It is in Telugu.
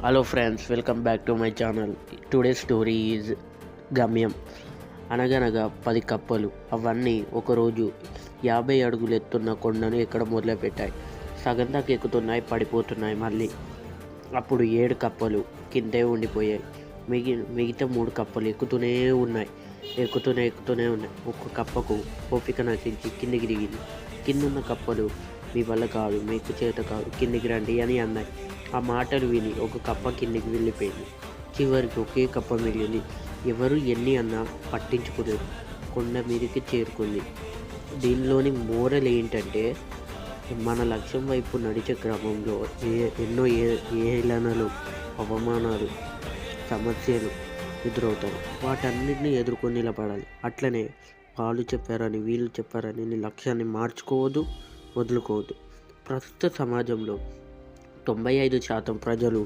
Hello friends, welcome back to my channel. Today story is గమ్యం. అనగనగా 10 కప్పలు అవన్నీ ఒకరోజు 50 అడుగులు ఎత్తున్న కొండను ఎక్కడం మొదలుపెట్టాయి. సగం దాకా ఎక్కుతున్నాయి, పడిపోతున్నాయి మళ్ళీ. అప్పుడు 7 కప్పలు కిందే ఉండిపోయాయి. మిగతా 3 కప్పలు ఎక్కుతూనే ఉన్నాయి. ఒక్క కప్పకు ఓపిక నశించి కిందికి దిగింది. కిందున్న కప్పలు, మీ వల్ల కాదు, మీకు చేత కాదు, కిందికి రండి అని అన్నాయి. ఆ మాటలు విని ఒక కప్ప కిందికి వెళ్ళిపోయింది. చివరికి ఒకే కప్ప మిగిలింది. ఎవరు ఎన్ని అన్నా పట్టించుకోలేదు. కొండ మీదకి చేరుకుంది. దీనిలోని మోరల్ ఏంటంటే, మన లక్ష్యం వైపు నడిచే క్రమంలో ఎన్నో ఏలనలు, అవమానాలు, సమస్యలు ఎదురవుతాయి. వాటన్నిటిని ఎదుర్కొని నిలబడాలి. అట్లనే వాళ్ళు చెప్పారని, వీళ్ళు చెప్పారని నీ లక్ష్యాన్ని మార్చుకోవద్దు, వదులుకోవద్దు. ప్రస్తుత సమాజంలో 95% ప్రజలు